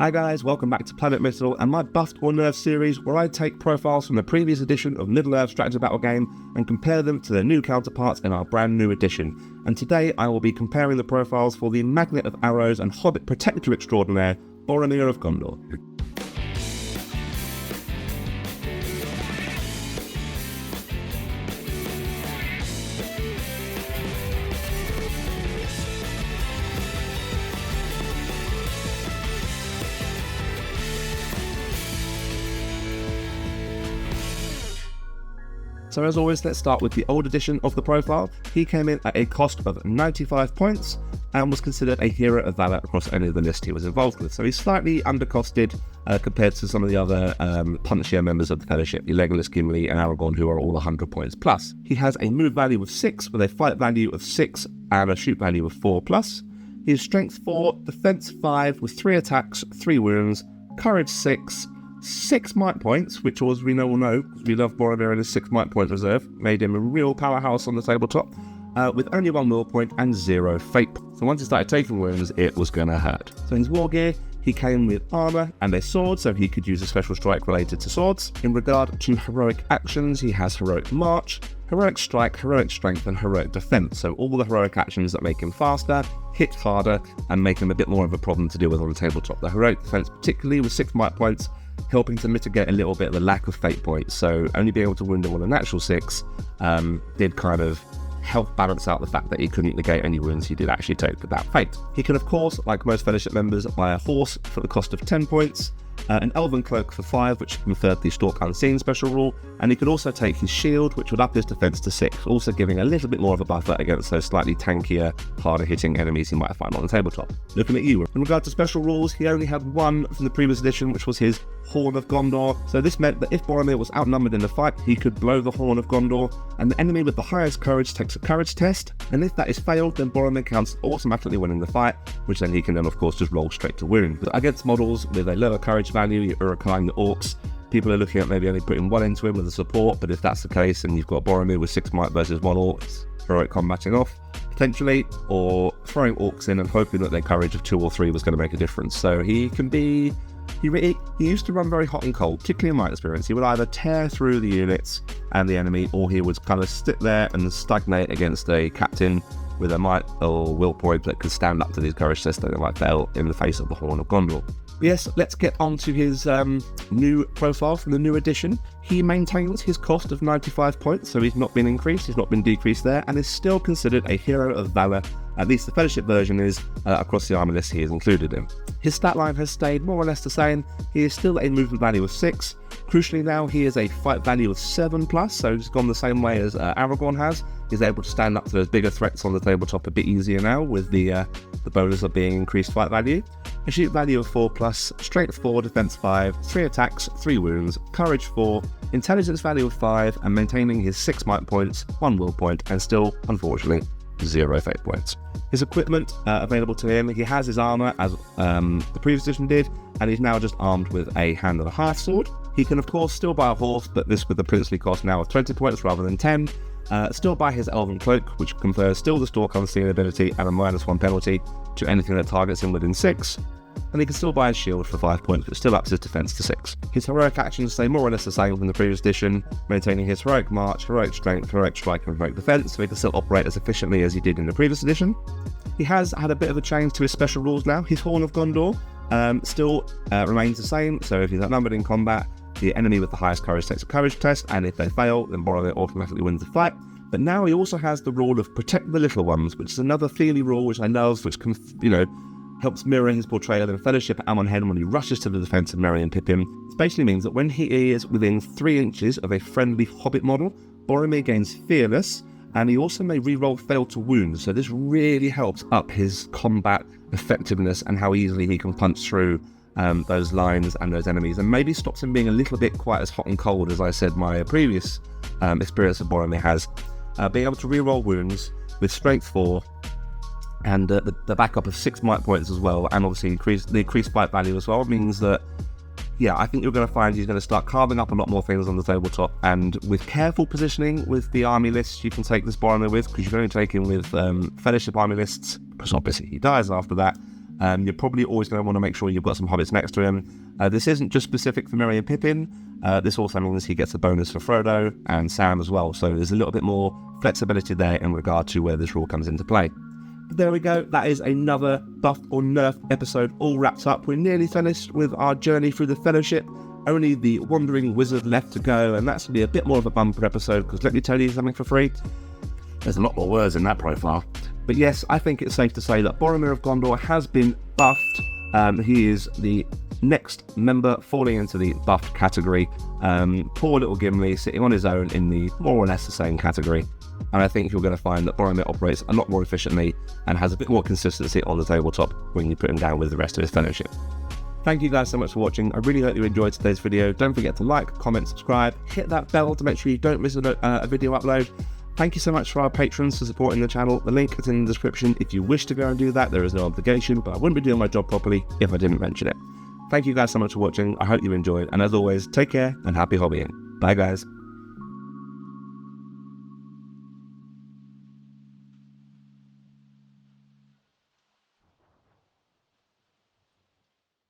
Hi guys, welcome back to Planet Mythal and my Buffed or Nerfed series where I take profiles from the previous edition of Middle-earth strategy battle game and compare them to their new counterparts in our brand new edition. And today I will be comparing the profiles for the Magnet of Arrows and Hobbit Protector Extraordinaire, Boromir of Gondor. So as always, let's start with the old edition of the profile. He came in at a cost of 95 points and was considered a hero of valor across any of the list he was involved with. So he's slightly undercosted compared to some of the other punchier members of the Fellowship, the Legolas, Gimli and Aragorn, who are all 100 points plus. He has a move value of 6 with a fight value of 6 and a shoot value of 4 plus. He has strength 4, defense 5 with 3 attacks, 3 wounds, courage 6 might points, which as we all know, because we love Boromir and his 6 might point reserve, made him a real powerhouse on the tabletop, with only 1 will point and 0 fate. So once he started taking wounds, it was going to hurt. So in his war gear, he came with armour and a sword, so he could use a special strike related to swords. In regard to heroic actions, he has heroic march, heroic strike, heroic strength and heroic defense. So all the heroic actions that make him faster, hit harder and make him a bit more of a problem to deal with on the tabletop. The heroic defense particularly with 6 might points, helping to mitigate a little bit of the lack of fate points. So only being able to wound him on a natural 6 did kind of help balance out the fact that he couldn't negate any wounds he did actually take without fate. He can of course, like most Fellowship members, buy a horse for the cost of 10 points, an elven cloak for 5, which conferred the Stalk Unseen special rule, and he could also take his shield, which would up his defense to 6, also giving a little bit more of a buffer against those slightly tankier, harder hitting enemies he might find on the tabletop. Looking at you, in regard to special rules, he only had 1 from the previous edition, which was his Horn of Gondor. So this meant that if Boromir was outnumbered in the fight, he could blow the Horn of Gondor, and the enemy with the highest courage takes a courage test, and if that is failed, then Boromir counts automatically winning the fight, which then he can of course just roll straight to wound. But against models with a lower courage value, your Uruk-hai and the Orcs, people are looking at maybe only putting 1 into him with a support, but if that's the case and you've got Boromir with 6 might versus 1 Orc, heroic combating off, potentially, or throwing Orcs in and hoping that their courage of 2 or 3 was going to make a difference. So he can be... He used to run very hot and cold, particularly in my experience. He would either tear through the units and the enemy, or he would kind of sit there and stagnate against a captain with a might or will point that could stand up to these courage tests that might fail in the face of the Horn of Gondor. Yes, let's get on to his new profile from the new edition. He maintains his cost of 95 points, so he's not been increased, he's not been decreased there, and is still considered a hero of valor. At least the Fellowship version is across the armor list he is included in. His stat line has stayed more or less the same. He is still a movement value of 6. Crucially now, he is a fight value of 7 plus, so he's gone the same way as Aragorn has. He's able to stand up to those bigger threats on the tabletop a bit easier now with the bonus of being increased fight value. A shoot value of 4 plus, strength 4, defense 5, 3 attacks, 3 wounds, courage 4, intelligence value of 5, and maintaining his 6 might points, 1 will point, and still, unfortunately, 0 fate points. His equipment available to him, he has his armor as the previous edition did, and he's now just armed with a hand and a half sword. He can of course still buy a horse, but this with the princely cost now of 20 points rather than 10. Still buy his elven cloak, which confers still the Stalk Unseen ability and a -1 penalty to anything that targets him within 6. And he can still buy his shield for 5 points, but still ups his defense to 6. His heroic actions stay more or less the same from the previous edition, maintaining his heroic march, heroic strength, heroic strike and heroic defense, so he can still operate as efficiently as he did in the previous edition. He has had a bit of a change to his special rules now. His Horn of Gondor still remains the same, so if he's outnumbered in combat, the enemy with the highest courage takes a courage test, and if they fail, then Boromir automatically wins the fight. But now he also has the rule of protect the little ones, which is another feely rule which I love, which can, helps mirror his portrayal in Fellowship at Amon Hen when he rushes to the defense of Merry and Pippin. This basically means that when he is within 3 inches of a friendly Hobbit model, Boromir gains Fearless, and he also may reroll Fail to Wound, so this really helps up his combat effectiveness and how easily he can punch through those lines and those enemies, and maybe stops him being a little bit quite as hot and cold as I said my previous experience of Boromir has. Being able to reroll wounds with Strength 4, and the backup of 6 might points as well, and obviously the increased fight value as well, means that, yeah, I think you're going to find he's going to start carving up a lot more things on the tabletop, and with careful positioning with the army lists you can take this Boromir with, because you can only take him with Fellowship army lists, because obviously he dies after that, You're probably always going to want to make sure you've got some hobbits next to him. This isn't just specific for Merry and Pippin. This also means he gets a bonus for Frodo and Sam as well, so there's a little bit more flexibility there in regard to where this rule comes into play. But there we go, that is another Buffed or Nerfed episode all wrapped up. We're nearly finished with our journey through the Fellowship. Only the Wandering Wizard left to go, and that's going to be a bit more of a bumper episode, because let me tell you something for free, there's a lot more words in that profile. But yes, I think it's safe to say that Boromir of Gondor has been buffed. He is the next member falling into the buffed category. Poor little Gimli sitting on his own in the more or less the same category. And I think you're going to find that Boromir operates a lot more efficiently and has a bit more consistency on the tabletop when you put him down with the rest of his Fellowship. Thank you guys so much for watching. I really hope you enjoyed today's video. Don't forget to like, comment, subscribe, hit that bell to make sure you don't miss a video upload. Thank you so much for our patrons for supporting the channel. The link is in the description if you wish to go and do that. There is no obligation, but I wouldn't be doing my job properly if I didn't mention it. Thank you guys so much for watching. I hope you enjoyed, and as always, take care and happy hobbying. Bye guys.